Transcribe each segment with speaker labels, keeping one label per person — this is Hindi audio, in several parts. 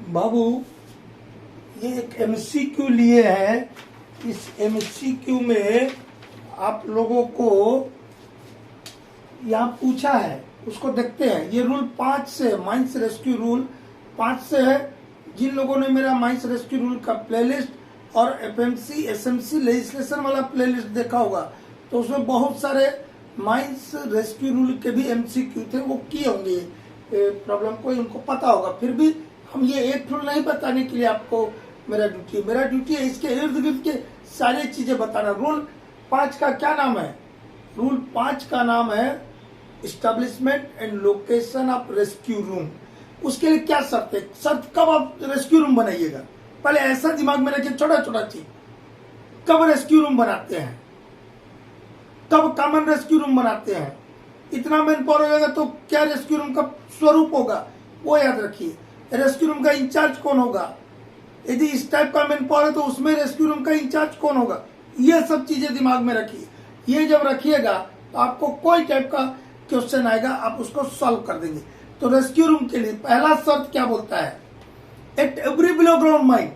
Speaker 1: बाबू, ये एक एमसीक्यू लिए हैं। इस एमसीक्यू में आप लोगों को यहाँ पूछा है, उसको देखते हैं। ये रूल 5 से, माइंस रेस्क्यू रूल 5 से है। जिन लोगों ने मेरा माइंस रेस्क्यू रूल का प्लेलिस्ट और एफएमसी एसएमसी लेजिस्लेशन वाला प्लेलिस्ट देखा होगा, तो उसमें बहुत सारे माइंस रेस्क्यू रूल के भी एमसीक्यू थे, वो किए होंगे प्रॉब्लम को, उनको पता होगा। फिर भी हम ये एक रूल नहीं बताने के लिए आपको मेरा ड्यूटी है इसके इर्द गिर्द के सारी चीजें बताना। रूल 5 का क्या नाम है? रूल 5 का नाम है establishment and location of rescue room. उसके लिए क्या शर्त है? शर्त कब आप रेस्क्यू रूम बनाइएगा, पहले ऐसा दिमाग में रखिए, छोटा छोटा चीज। कब रेस्क्यू रूम बनाते हैं, कब कॉमन रेस्क्यू रूम बनाते हैं। इतना मैन पावर होगा तो क्या रेस्क्यू रूम का स्वरूप होगा, वो याद रखिए। रेस्क्यू रूम का इंचार्ज कौन होगा, यदि इस टाइप का मैन पावर है तो उसमें रेस्क्यू रूम का इंचार्ज कौन होगा, ये सब चीजें दिमाग में रखिए। ये जब रखिएगा तो आपको कोई टाइप का क्वेश्चन आएगा, आप उसको सॉल्व कर देंगे। तो रेस्क्यू रूम के लिए पहला शर्त क्या बोलता है? At every below ground mine,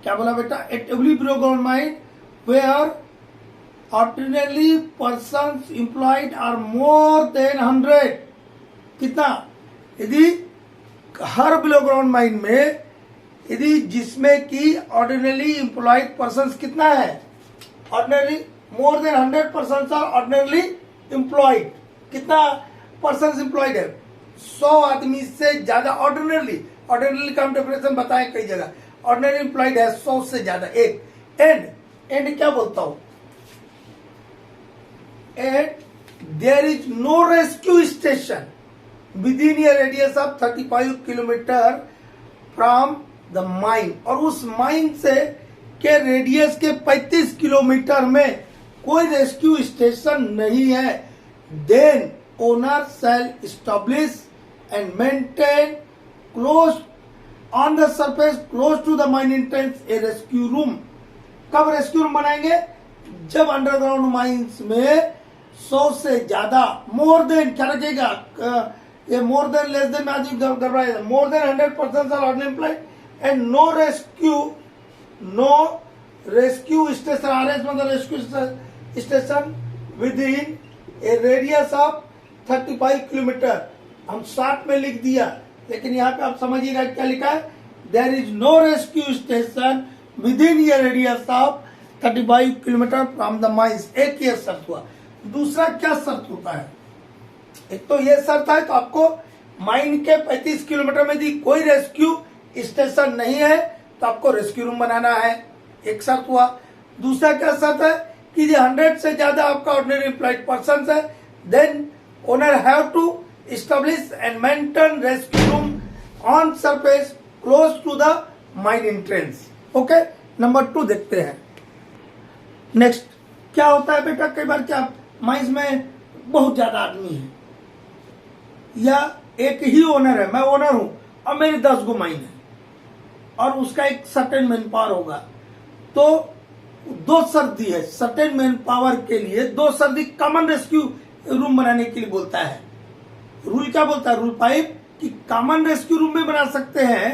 Speaker 1: क्या बोला बेटा? At every below ground mine where ordinary persons employed are more than 100। कितना? यदि हर बिलो ग्राउंड माइन में यदि जिसमें कि ऑर्डिनरी एम्प्लॉयड पर्सन्स कितना है? Ordinary more than 100 persons are ordinarily employed. कितना पर्सन्स एम्प्लॉयड है? 100 आदमी से ज्यादा ऑर्डिनरली का हम डेफिनेशन बताएं कई जगह। ऑर्डिनरी एम्प्लॉयड है 100 से ज्यादा। एक एंड क्या बोलता हूं? And there is no rescue station within a radius of 35 kilometre from the mine, और उस माइन से के रेडियस के 35 किलोमीटर में कोई रेस्क्यू स्टेशन नहीं है। Then owner shall establish and maintain close on the surface close to the mine entrance a rescue room. कब रेस्क्यू रूम बनाएंगे? जब अंडरग्राउंड माइंस में 100 से ज्यादा, मोर देन क्या रखेगा, ये मोर देन लेस देन में आज गड़बड़ाएगा। More than 100% are unemployed and no rescue station, RS मतलब rescue station within a radius of 35 kilometre. हम 60 में लिख दिया, लेकिन यहाँ पे आप समझिएगा क्या लिखा है? There is no rescue station within a radius of 35 kilometre from the mines. एक ये शर्त हुआ। दूसरा क्या शर्त होता है? एक तो ये शर्त है, तो आपको माइन के 35 किलोमीटर में यदि कोई रेस्क्यू स्टेशन नहीं है तो आपको रेस्क्यू रूम बनाना है, एक शर्त हुआ। दूसरा क्या शर्त है कि 100 से ज्यादा आपका ऑर्डिनरी एम्प्लॉयड पर्सन है, then owner have to establish and maintain rescue room on surface close to the mine entrance. Okay, number 2 देखते हैं। नेक्स्ट क्या होता है बेटा? कई बार क्या माइंस में बहुत ज्यादा आदमी है या एक ही ओनर है, मैं ओनर हूं और मेरी 10 गो माइन है और उसका एक सर्टेन मैन पावर होगा, तो 2 शर्त दी है। सर्टेन मैन पावर के लिए 2 शर्त दी, कॉमन रेस्क्यू रूम बनाने के लिए बोलता है। रूल क्या बोलता है? रूल 5 कि कॉमन रेस्क्यू रूम में बना सकते हैं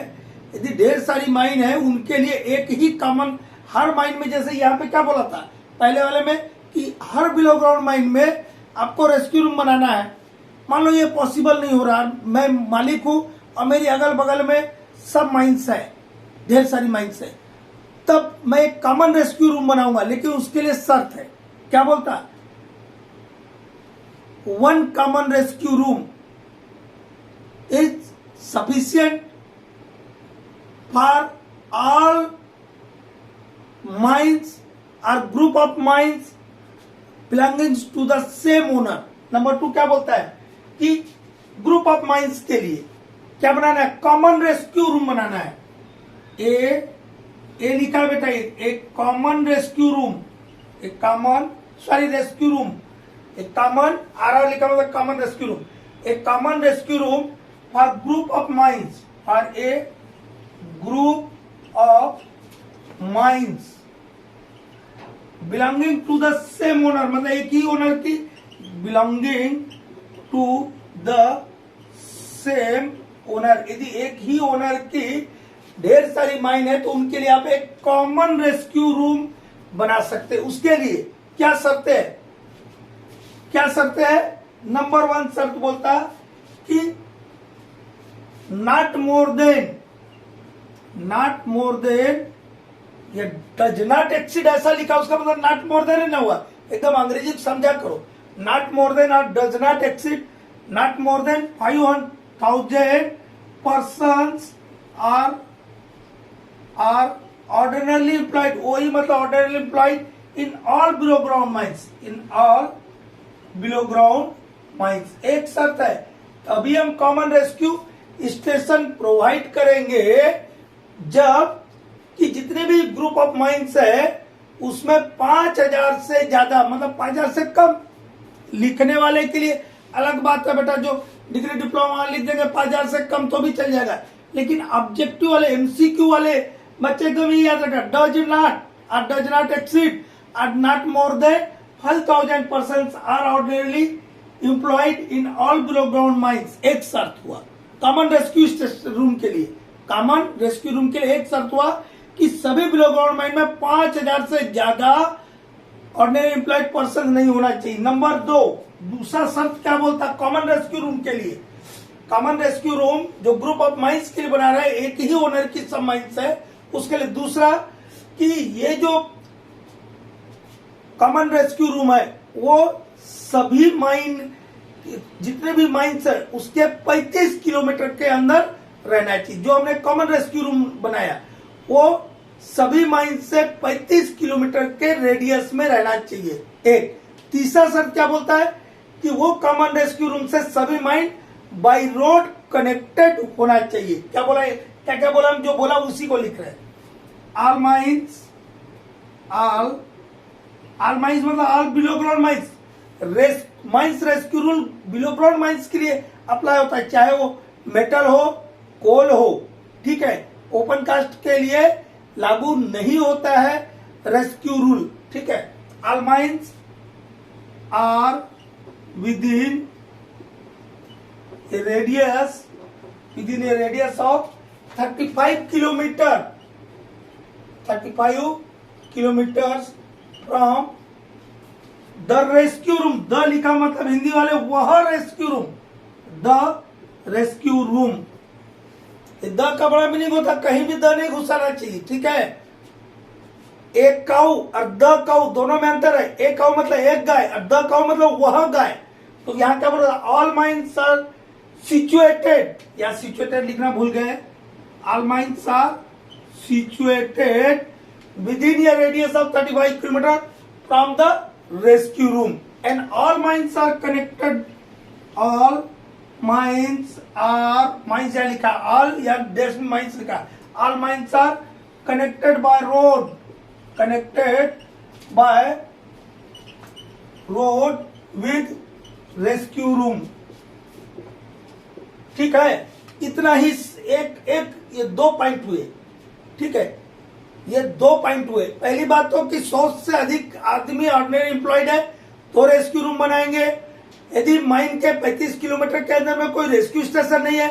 Speaker 1: यदि ढेर सारी माइन है, उनके लिए एक ही कॉमन, हर माइन में, जैसे यहाँ पे क्या बोला था पहले वाले में कि हर बिलो ग्राउंड माइन में आपको रेस्क्यू रूम बनाना है। मान लो ये पॉसिबल नहीं हो रहा, मैं मालिक हूं और मेरी अगल बगल में सब माइंस है, ढेर सारी माइंस है, तब मैं एक कॉमन रेस्क्यू रूम बनाऊंगा, लेकिन उसके लिए शर्त है। क्या बोलता? 1 common rescue room is sufficient for all mines और group of mines belongings to the same owner. Number 2 क्या बोलता है कि ग्रुप ऑफ माइंस के लिए क्या बनाना है? कॉमन रेस्क्यू रूम बनाना है। ए लिखा है बेटा, एक कॉमन रेस्क्यू रूम, एक कॉमन रेस्क्यू रूम, एक कॉमन आर लिखा मतलब कॉमन रेस्क्यू रूम, एक common rescue room for group of mines, for a group of mines belonging to the same owner, मतलब एक ही ओनर की, belonging to the same owner, यदि एक ही ओनर की ढेर सारी माइन है तो उनके लिए आप एक कॉमन रेस्क्यू रूम बना सकते हैं। उसके लिए क्या शर्तें है, क्या शर्तें है? नंबर 1 शर्त बोलता कि नॉट मोर देन ये डज नॉट एक्सीड ऐसा लिखा, उसका मतलब नॉट मोर देन ना हुआ, एकदम अंग्रेजी समझा करो। नॉट मोर देन और does not exceed, not more than 5,000 persons are ordinarily employed, वही मतलब ordinarily employed in all below ground mines, in all below ground mines. एक शर्त है, अभी हम कॉमन रेस्क्यू स्टेशन प्रोवाइड करेंगे जब कि जितने भी ग्रुप ऑफ माइंस है उसमें 5,000 से ज्यादा, मतलब 5,000 से कम लिखने वाले के लिए अलग बात है बेटा, जो डिग्री डिप्लोमा लिख देंगे 5,000 से कम तो भी चल जाएगा, लेकिन ऑब्जेक्टिव वाले एमसीक्यू वाले बच्चे को भी याद रखा, डज नॉट एक्सीड और not more than 5,000 persons are ordinarily employed in all below ground mines. एक शर्त हुआ कॉमन रेस्क्यू रूम के लिए, कॉमन रेस्क्यू रूम के लिए एक शर्त हुआ कि सभी बिलो ग्राउंड माइन में 5,000 से ज्यादा ऑर्डिनरी एम्प्लॉयड पर्सन नहीं होना चाहिए। नंबर 2, दूसरा शर्त क्या बोलता है कॉमन रेस्क्यू रूम के लिए? कॉमन रेस्क्यू रूम जो ग्रुप ऑफ माइंस के लिए बना रहा है, एक ही ओनर की सब माइंस है उसके लिए। दूसरा कि ये जो कॉमन रेस्क्यू रूम है वो सभी माइन, जितने भी माइंस है उसके 35 किलोमीटर के अंदर रहना चाहिए। जो हमने कॉमन रेस्क्यू रूम बनाया वो सभी माइंस से 35 किलोमीटर के रेडियस में रहना चाहिए। एक तीसरा शर्त क्या बोलता है कि वो कॉमन रेस्क्यू रूम से सभी माइन बाय रोड कनेक्टेड होना चाहिए। क्या बोला है, क्या क्या बोला, हम जो बोला उसी को लिख रहे हैं। ऑल माइंस मतलब all below ground mines, mines rescue rule below ground mines के लिए अप्लाई होता है, चाहे वो मेटल हो कोल हो, ठीक है। ओपन कास्ट के लिए लागू नहीं होता है रेस्क्यू रूल, ठीक है। All mines are within a radius of 35 kilometre from the rescue room. The लिखा मतलब हिंदी वाले वह rescue room, the rescue room. The का बड़ा मीनिंग होता, कहीं भी द नहीं घुसाना चाहिए, ठीक है। एक काऊ और द काऊ दोनों में अंतर है। एक काऊ मतलब एक गाय और द काऊ मतलब वह गाय। तो यहाँ क्या बोल रहा है, ऑल माइंस आर सिचुएटेड, या सिचुएटेड लिखना भूल गए। All mines are situated within a radius of 35 kilometer from the rescue room, and all mines are connected. All mines या लिखा, all या देश में mines लिखा। All mines are connected by road with rescue room, ठीक है। इतना ही एक ये 2 पॉइंट हुए, ठीक है। ये 2 पॉइंट हुए। पहली बात तो कि 100 से अधिक आदमी ऑर्डिनरी एम्प्लॉयड है तो रेस्क्यू रूम बनाएंगे। यदि माइन के 35 किलोमीटर के अंदर में कोई रेस्क्यू स्टेशन नहीं है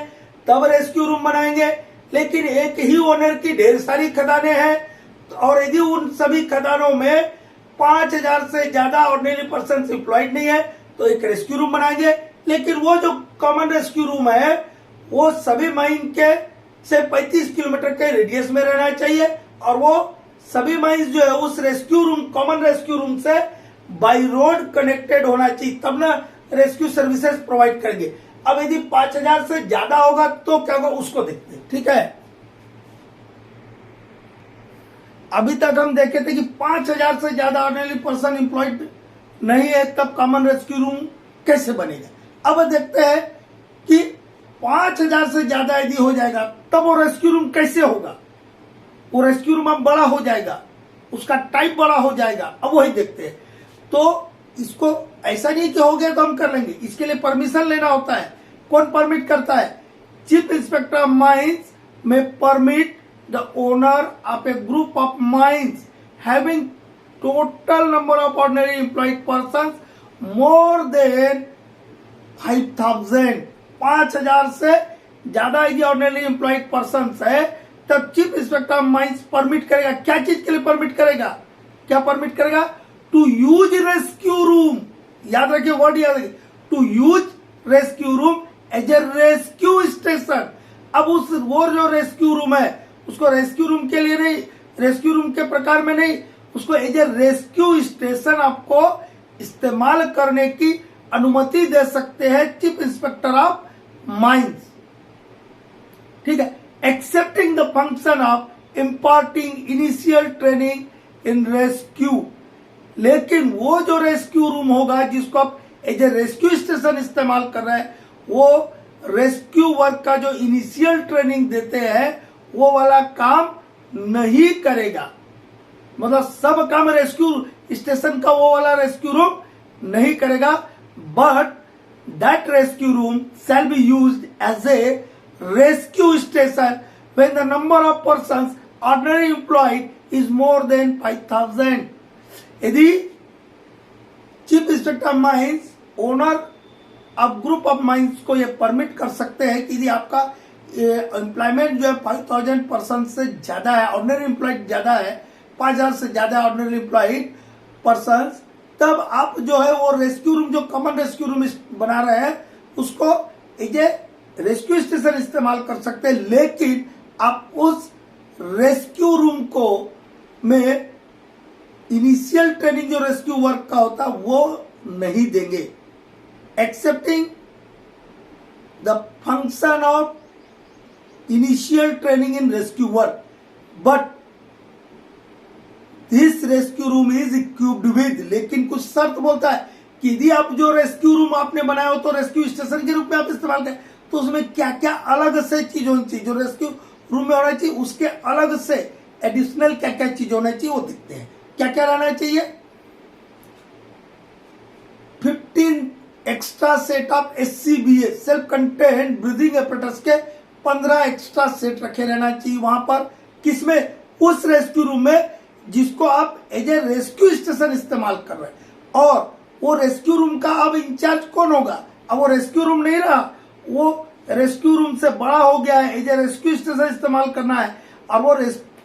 Speaker 1: तब रेस्क्यू रूम बनाएंगे। लेकिन एक ही ओनर की ढेर सारी खदानें हैं और यदि उन सभी खदानों में 5,000 से ज्यादा ऑर्डिनरी पर्सन एम्प्लॉयड नहीं है तो एक रेस्क्यू रूम बनाएंगे। लेकिन वो जो कॉमन रेस्क्यू रूम है वो सभी माइन के से 35 किलोमीटर के रेडियस में रहना चाहिए और वो सभी माइंस जो है उस rescue room, common rescue room से बाय रोड कनेक्टेड होना चाहिए, तब ना रेस्क्यू सर्विसेज प्रोवाइड करेंगे। अब यदि 5,000 से ज्यादा होगा तो क्या होगा उसको देखते हैं, ठीक है। अभी तक हम देखे थे कि 5,000 से ज्यादा ऑर्डिनरी पर्सन एम्प्लॉयड नहीं है तब कॉमन रेस्क्यू रूम कैसे बनेगा। अब देखते हैं कि 5,000 से ज्यादा यदि हो जाएगा तब वो रेस्क्यू रूम कैसे होगा। वो रेस्क्यू रूम अब बड़ा हो जाएगा, उसका टाइप बड़ा हो जाएगा। अब वही देखते हैं। तो इसको ऐसा नहीं कि हो गया तो हम कर लेंगे, इसके लिए परमिशन लेना होता है। कौन परमिट करता है? चीफ इंस्पेक्टर ऑफ माइंस में permit the owner of A group of mines having total number of ordinary employed person more than 5,000 से ज्यादा यदि ऑर्डिनरी एम्प्लॉयड पर्सन है तब chief inspector of mines permit करेगा। क्या चीज के लिए परमिट करेगा? क्या परमिट करेगा? टू यूज रेस्क्यू रूम, याद रखिए वर्ड याद रखिए, to use rescue room as a rescue station. अब उस वो जो रेस्क्यू रूम है उसको रेस्क्यू रूम के लिए नहीं, रेस्क्यू रूम के प्रकार में नहीं, उसको एज ए रेस्क्यू स्टेशन आपको इस्तेमाल करने की अनुमति दे सकते हैं चीफ इंस्पेक्टर ऑफ माइंस। ठीक है, accepting the function of imparting initial training in rescue. लेकिन वो जो रेस्क्यू रूम होगा जिसको आप एज ए रेस्क्यू स्टेशन इस्तेमाल कर रहे हैं, वो रेस्क्यू वर्क का जो इनिशियल ट्रेनिंग देते हैं वो वाला काम नहीं करेगा। मतलब सब काम रेस्क्यू स्टेशन का वो वाला रेस्क्यू रूम नहीं करेगा। But that rescue room shall be used as a rescue station when the number of persons ordinary employed is more than 5000। यदि chief inspector of mines owner अब ग्रुप ऑफ माइंस को ये परमिट कर सकते हैं कि यदि आपका एम्प्लॉयमेंट जो है 5000 पर्सन से ज्यादा है, ऑर्डिनरी एम्प्लॉयड ज्यादा है, 5000 से ज्यादा ऑर्डिनरी एम्प्लॉयड पर्सन, तब आप जो है वो रेस्क्यू रूम जो कॉमन रेस्क्यू रूम बना रहे हैं उसको एज ए रेस्क्यू स्टेशन इस्तेमाल कर सकते हैं। लेकिन आप उस रेस्क्यू रूम को में इनिशियल ट्रेनिंग जो रेस्क्यू वर्क का होता है वो नहीं देंगे। Accepting the function of initial training in rescue work, but this rescue room is equipped with, लेकिन कुछ शर्त बोलता है कि यदि आप जो रेस्क्यू रूम आपने बनाया हो तो रेस्क्यू स्टेशन के रूप में आप इस्तेमाल करें, तो उसमें क्या क्या अलग से चीज होनी चाहिए, जो रेस्क्यू रूम में होना चाहिए उसके अलग से एडिशनल क्या क्या चीज होना चाहिए वो दिखते हैं। क्या क्या रहना चाहिए? 15 extra set of SCBA self contained breathing apparatus के 15 एक्स्ट्रा सेट रखे रहना चाहिए वहां पर। किसमें? उस रेस्क्यू रूम में जिसको आप एज ए रेस्क्यू स्टेशन इस्तेमाल कर रहे हैं। और वो रेस्क्यू रूम का अब इंचार्ज कौन होगा? अब वो रेस्क्यू रूम नहीं रहा, वो रेस्क्यू रूम से बड़ा हो गया है, एज ए रेस्क्यू स्टेशन इस्तेमाल करना है। और वो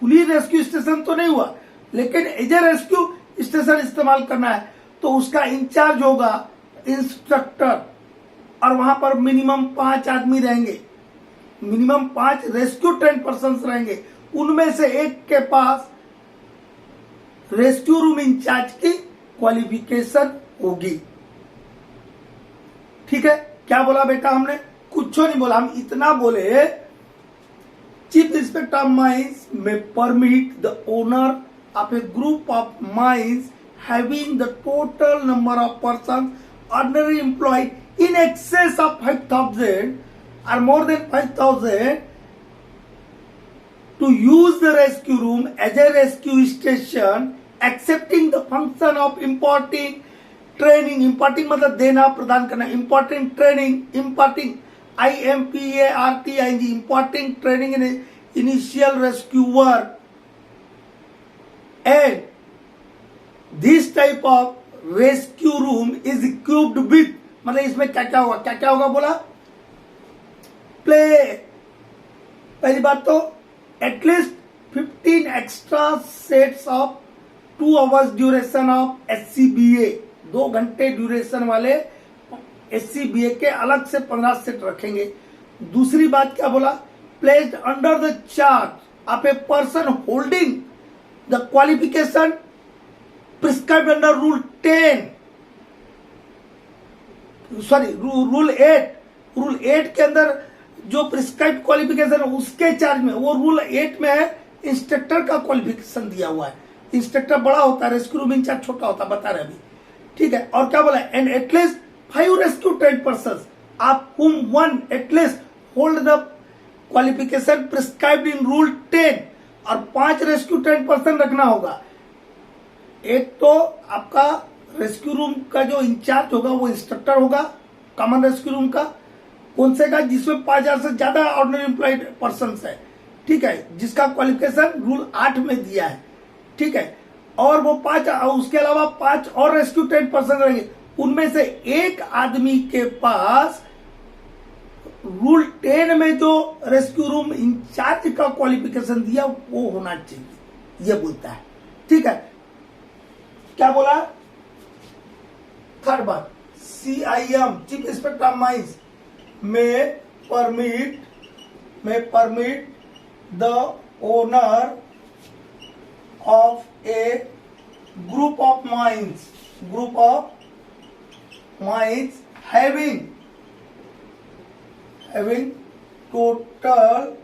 Speaker 1: फुली रेस्क्यू स्टेशन तो नहीं हुआ, लेकिन एज ए रेस्क्यू स्टेशन इस्तेमाल करना है, तो उसका इंचार्ज होगा इंस्ट्रक्टर। और वहां पर मिनिमम 5 आदमी रहेंगे, मिनिमम 5 रेस्क्यू ट्रेन पर्सन रहेंगे। उनमें से एक के पास रेस्क्यू रूम इंचार्ज की क्वालिफिकेशन होगी। ठीक है, क्या बोला बेटा हमने? कुछ नहीं बोला, हम इतना बोले चीफ इंस्पेक्टर ऑफ माइंस में permit the owner of A group of mines having the total number of persons ordinary employed in excess of 5000 or more than 5000 to use the rescue room as a rescue station, accepting the function of imparting training, imparting मतलब देना प्रदान करना, imparting training, imparting IMPARTING, imparting training in initial rescue work, and this type of rescue room is equipped with, मतलब इसमें क्या क्या होगा? क्या क्या होगा बोला? प्ले, पहली बात तो at least 15 extra sets of 2 hours duration of SCBA, 2 घंटे ड्यूरेशन वाले SCBA के अलग से 15 सेट रखेंगे। दूसरी बात क्या बोला? Placed under the charge of a person holding the qualification prescribe under rule 10, sorry rule 8, rule 8 के अंदर जो प्रिस्क्राइब क्वालिफिकेशन है उसके चार्ज में, वो रूल 8 में है इंस्ट्रक्टर का क्वालिफिकेशन दिया हुआ है। इंस्ट्रक्टर बड़ा होता है, रेस्क्यू रूम इंचार्ज छोटा होता है, बता रहे अभी। ठीक है, और क्या बोला? And at least 5 rescue train person आप whom one at least hold the qualification prescribed in rule 10, और 5 रेस्क्यू ट्रेन पर्सन रखना होगा। एक तो आपका रेस्क्यू रूम का जो इंचार्ज होगा वो इंस्ट्रक्टर होगा कॉमन रेस्क्यू रूम का, कौन से का? जिसमें 5000 से ज्यादा ऑर्डिनरी एम्प्लॉयड पर्सन है। ठीक है, जिसका क्वालिफिकेशन रूल 8 में दिया है। ठीक है, और वो 5, उसके अलावा 5 और रेस्क्यू ट्रेन पर्सन रहेंगे। उनमें से एक आदमी के पास रूल 10 में जो रेस्क्यू रूम इंचार्ज का क्वालिफिकेशन दिया वो होना चाहिए, ये बोलता है। ठीक है, क्या बोला? थर्ड बात, CIM chief inspector of mines में permit the owner of a group of mines having total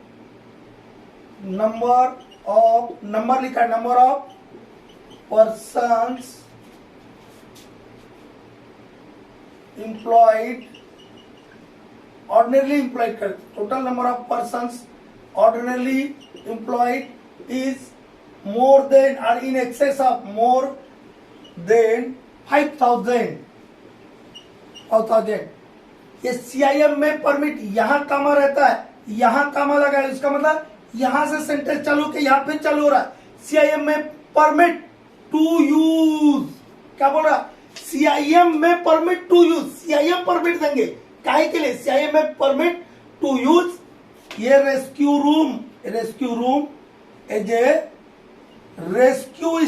Speaker 1: number of persons employed, ordinarily employed कर, total number of persons ordinarily employed is more than or in excess of more than 5,000। ये CIM में परमिट यहां कामा रहता है, यहां कामा लगा है, इसका मतलब यहां से सेंटेंस चालू के यहां पे चालू हो रहा है। CIM में परमिट टू यूज, क्या बोल रहा? CIM में permit to use, CIM permit देंगे काहे के लिए? CIM में परमिट टू यूज ये rescue room as a rescue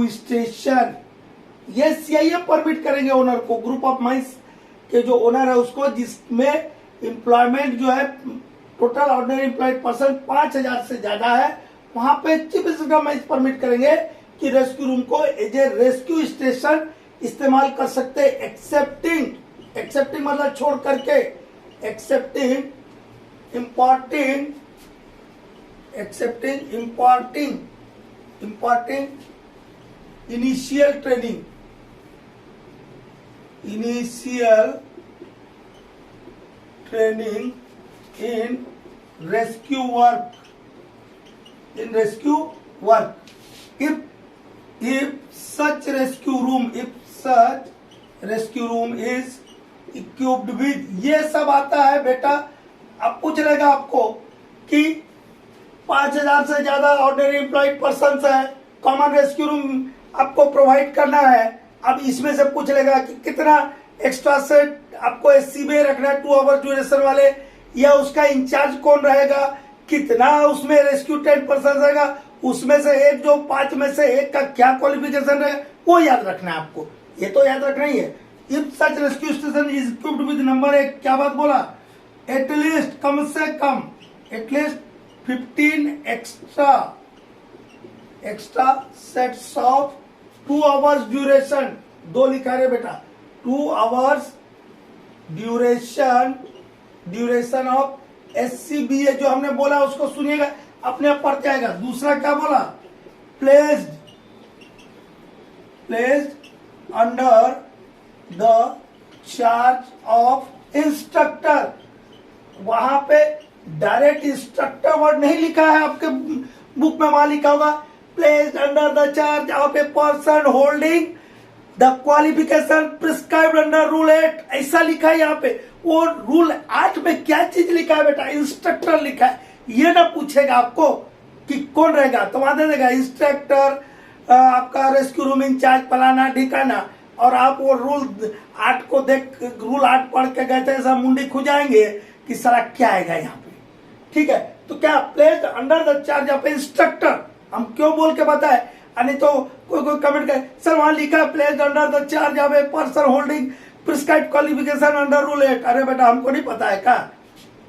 Speaker 1: station, ये CIM परमिट करेंगे ओनर को, ग्रुप ऑफ माइंस के जो ओनर है उसको, जिसमें एम्प्लॉयमेंट जो है टोटल ऑर्डिनरी एम्प्लॉयड पर्सन 5,000 से ज्यादा है, वहां पे चीफ इंस्पेक्टर माइंस परमिट करेंगे कि रेस्क्यू रूम को एज ए रेस्क्यू स्टेशन इस्तेमाल कर सकते हैं। एक्सेप्टिंग मतलब छोड़ करके, accepting importing initial training in rescue work, if such rescue room is equipped with, ये सब आता है बेटा। अब पूछ लेगा आपको कि 5,000 से ज्यादा ऑर्डिनरी एम्प्लॉयड पर्सन है, कॉमन रेस्क्यू रूम आपको प्रोवाइड करना है। अब इसमें से पूछ लेगा कि कितना एक्स्ट्रा सेट आपको SC में रखना है 2 आवर ड्यूरेशन वाले, या उसका इंचार्ज कौन रहेगा, कितना उसमें रेस्क्यू 10% रहेगा, उसमें से एक जो 5 में से एक का क्या क्वालिफिकेशन है वो याद रखना है आपको, ये तो याद रखना ही है। If such rescue station is equipped with number 1, क्या बात बोला? एटलीस्ट कम से कम at least 15 extra sets of 2 hours duration, 2 लिखा रहे बेटा, 2 आवर्स ड्यूरेशन ऑफ SCBA जो हमने बोला उसको सुनिएगा, अपने आप पढ़ जाएगा। दूसरा क्या बोला? Placed under the charge of instructor, वहां पे डायरेक्ट इंस्ट्रक्टर वर्ड नहीं लिखा है आपके बुक में, वहां लिखा होगा placed under the charge of a person holding the qualification prescribed under rule 8, ऐसा लिखा है यहाँ पे। वो रूल 8 में क्या चीज लिखा है बेटा? इंस्ट्रक्टर लिखा है। ये ना पूछेगा आपको कि कौन रहेगा, तो वहां दे देगा इंस्ट्रक्टर, आपका रेस्क्यू रूम इंचार्ज फलाना ठिकाना, और आप वो रूल 8 को रूल 8 पढ़ के गए थे, ऐसा मुंडी खुजाएंगे कि सारा क्या आएगा यहाँ पे। ठीक है, तो क्या placed under the charge of instructor, हम क्यों बोल के बताए? नहीं तो कोई कमेंट करे सर वहां लिखा placed under the charge of a person holding prescribed qualification under rule 8। अरे बेटा हमको नहीं पता है क्या?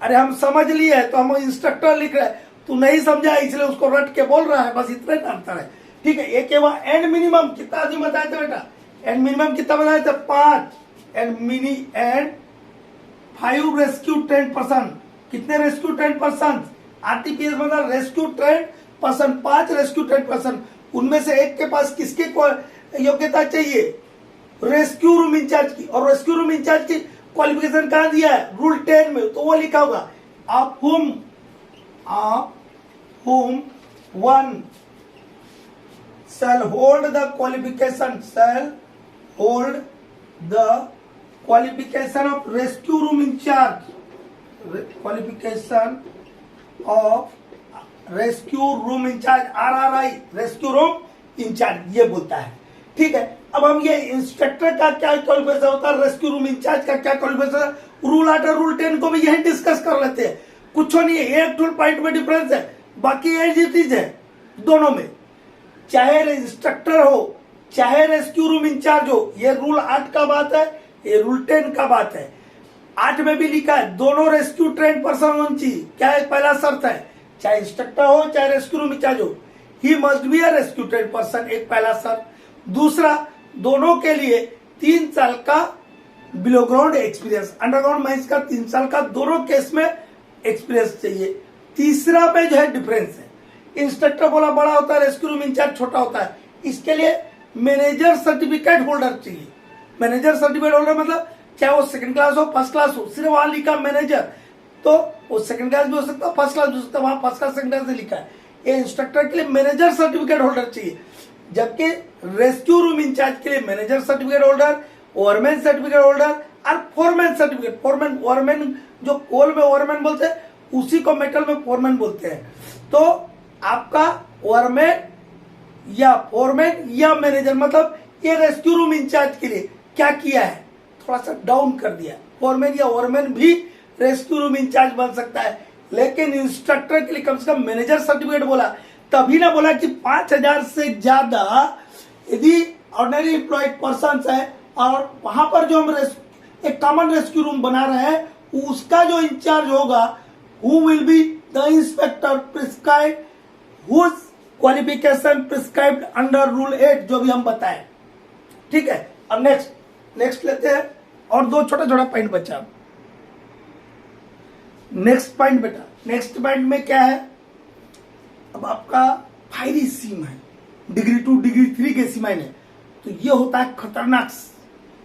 Speaker 1: अरे हम समझ लिए तो हम इंस्ट्रक्टर लिख रहे हैं, तू नहीं समझा इसलिए उसको रट के बोल रहा है, बस इतना ही अंतर है। ठीक है, एक एंड मिनिमम कितना आदमी बताए थे बेटा? एंड मिनिमम कितना बताए थे? 5 एंड 5 रेस्क्यू ट्रेंड पर्सन। कितने रेस्क्यू ट्रेंड पर्सन? RTPS मतलब rescue trend person, 5 rescue trend person. उनमें से एक के पास किसकी योग्यता चाहिए? रेस्क्यू रूम इंचार्ज की। और रेस्क्यू रूम इंचार्ज की क्वालिफिकेशन कहां दिया है? रूल 10 में, तो वो लिखा होगा of whom one shall hold the qualification of rescue room incharge, qualification of rescue room in charge, RRI rescue room in charge, ये बोलता है। ठीक है, अब हम ये इंस्ट्रक्टर का क्या क्वालिफिकेशन होता है, रेस्क्यू रूम इंचार्ज का क्या क्वालिफिकेशन है, रूल 8 और रूल 10 को भी यही डिस्कस कर लेते हैं। कुछ नहीं है, एक टूल पॉइंट में डिफरेंस है, बाकी एज इट इज है दोनों में, चाहे इंस्ट्रक्टर हो चाहे रेस्क्यू रूम इंचार्ज हो। ये रूल 8 का बात है, ये रूल 10 का बात है। 8 में भी लिखा है दोनों रेस्क्यू ट्रेन पर्सन होनी चाहिए, क्या एक पहला शर्त है, चाहे इंस्ट्रक्टर हो चाहे रेस्क्यू रूम इंचार्ज हो, he must be a rescue train person, एक पहला शर्त। दूसरा, दोनों के लिए 3 साल का below ground experience, underground mines का 3 साल का दोनों केस में एक्सपीरियंस चाहिए। तीसरा पे जो है डिफरेंस है, इंस्ट्रक्टर बोला बड़ा होता है, रेस्क्यू रूम इंचार्ज छोटा होता है, इसके लिए मैनेजर सर्टिफिकेट होल्डर चाहिए। मैनेजर सर्टिफिकेट होल्डर मतलब चाहे वो सेकंड क्लास हो फर्स्ट क्लास हो, सिर्फ वहां लिखा मैनेजर, तो वो सेकंड क्लास भी हो सकता है फर्स्ट क्लास भी हो सकता है, वहां फर्स्ट क्लास सेकंड क्लास से लिखा है। ये इंस्ट्रक्टर के लिए मैनेजर सर्टिफिकेट होल्डर चाहिए, जबकि रेस्क्यू रूम इंचार्ज के लिए manager certificate holder, ओवरमैन certificate holder और फोरमैन सर्टिफिकेट। फोरमैन, ओवरमैन जो कोल में ओवरमैन बोलते हैं उसी को मेटल में फोरमैन बोलते हैं। तो आपका ओवरमैन या फोरमैन या मैनेजर, मतलब ये रेस्क्यू रूम इंचार्ज के लिए क्या किया है, थोड़ा सा डाउन कर दिया। फोरमैन या ओवरमैन भी रेस्क्यू रूम इंचार्ज बन सकता है, लेकिन इंस्ट्रक्टर के लिए कम से कम मैनेजर सर्टिफिकेट बोला, तभी ना बोला कि 5000 से ज्यादा यदि ऑर्डिनरी एम्प्लॉयड पर्सन है और वहां पर जो हम एक कॉमन रेस्क्यू रूम बना रहे हैं उसका जो इंचार्ज होगा, who will be the inspector prescribe whose qualification prescribed under rule 8, जो भी हम बताएं। ठीक है, अब नेक्स्ट लेते हैं, और 2 छोटा छोटा पॉइंट बचा। नेक्स्ट पॉइंट बेटा, नेक्स्ट पॉइंट में क्या है, अब आपका फायरी सीम है, डिग्री 2 डिग्री 3 के सीमाएं है, तो ये होता है खतरनाक,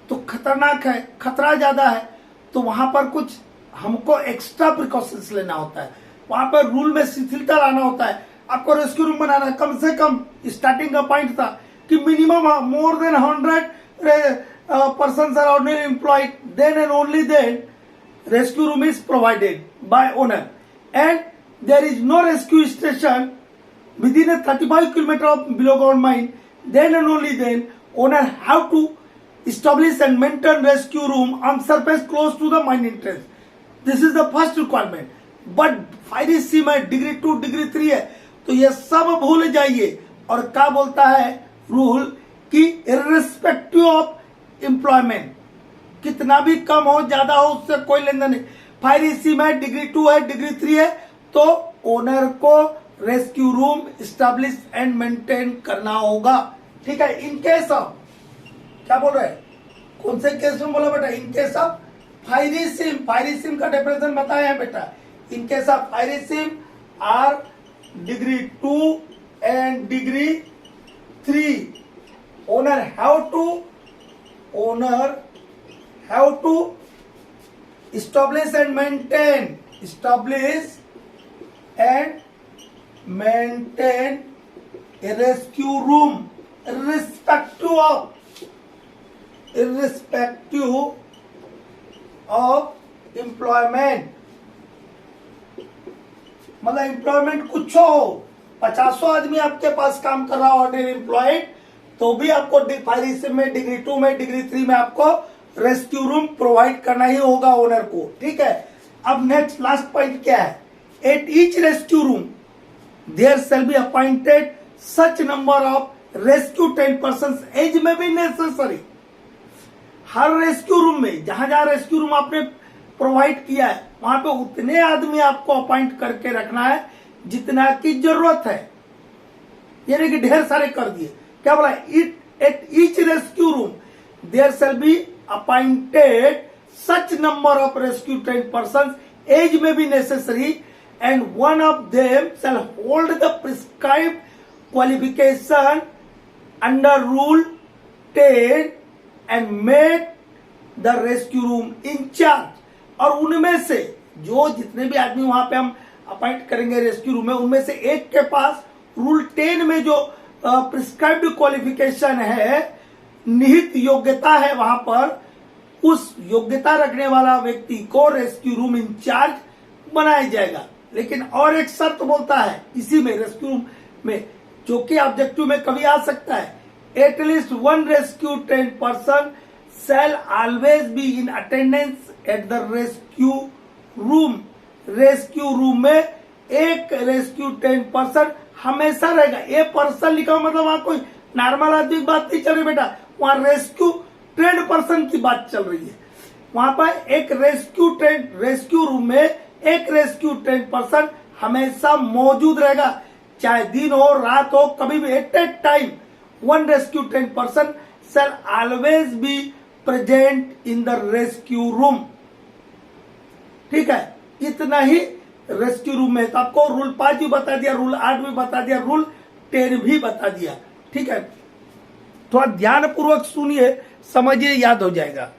Speaker 1: तो खतरनाक है, खतरा ज्यादा है, तो वहां पर कुछ हमको एक्स्ट्रा प्रिकॉशंस लेना होता है, वहां पर रूल में शिथिलता लाना होता है। आपको रेस्क्यू रूम बनाना है, कम से कम स्टार्टिंग का पॉइंट था कि minimum more than 100 persons are ordinarily employed, then and only then rescue room is provided by owner, and there is no rescue station within a 35 km of below ground mine, then and only then owner have to establish and maintain rescue room on surface close to the mine entrance. This is the first requirement. But fiery seam है, डिग्री 2 डिग्री 3 है, तो ये सब भूल जाइए। और क्या बोलता है रूल कि इर्रिस्पेक्टिव ऑफ एम्प्लॉयमेंट, कितना भी कम हो ज्यादा हो उससे कोई लेन देन नहीं। फायरी सीम है, डिग्री 2 है डिग्री 3 है, तो ओनर को rescue room establish and maintain करना होगा। ठीक है, इन केस ऑफ, क्या बोल रहे हैं, कौन से केस में बोला बेटा, in case of fiery seam. Fiery seam का डेफिनेशन बताया है बेटा, in case of fiery seam are degree 2 and degree 3, owner have to establish and maintain a rescue room irrespective of employment। मतलब एम्प्लॉयमेंट कुछ हो, 50 आदमी आपके पास काम कर रहा हो ऑर्डिनरी एम्प्लॉयड, तो भी आपको फायरी सीम में, डिग्री 2 में, डिग्री 3 में आपको रेस्क्यू रूम प्रोवाइड करना ही होगा ओनर को। ठीक है, अब नेक्स्ट लास्ट पॉइंट क्या है, at each rescue room there shall be appointed such number of rescue train person as may be necessary. हर रेस्क्यू रूम में, जहां जहां रेस्क्यू रूम आपने प्रोवाइड किया है, वहां पे उतने आदमी आपको अपॉइंट करके रखना है जितना की जरूरत है, यानी कि ढेर सारे कर दिए। क्या बोला, at each rescue room there shall be appointed such number of rescue train person as may be necessary, and one of them shall hold the prescribed qualification under rule 10 and made the rescue room in charge. और उनमें से जो जितने भी आदमी वहां पे हम अपॉइंट करेंगे रेस्क्यू रूम में, उनमें से एक के पास रूल 10 में जो प्रिस्क्राइब्ड क्वालिफिकेशन है, निहित योग्यता है, वहां पर उस योग्यता रखने वाला व्यक्ति को रेस्क्यू रूम इंचार्ज बनाया जाएगा। लेकिन और एक शर्त बोलता है इसी में, रेस्क्यू रूम में, जो कि ऑब्जेक्टिव में कभी आ सकता है, at least one rescue train person shall always be in attendance at the rescue room. Rescue room में एक रेस्क्यू ट्रेन पर्सन हमेशा रहेगा। ये पर्सन लिखा हो मतलब वहां कोई नॉर्मल आदमी की बात नहीं चल रही बेटा, वहां रेस्क्यू ट्रेन पर्सन की बात चल रही है। वहां पर एक रेस्क्यू रूम में एक रेस्क्यू ट्रेन पर्सन हमेशा मौजूद रहेगा, चाहे दिन हो रात हो कभी भी। At a time one rescue train person shall always be present in the rescue room. ठीक है, इतना ही रेस्क्यू रूम में। तो आपको रूल 5 भी बता दिया, रूल 8 भी बता दिया, रूल 10 भी बता दिया। ठीक है, थोड़ा ध्यान पूर्वक सुनिए, समझिए, याद हो जाएगा।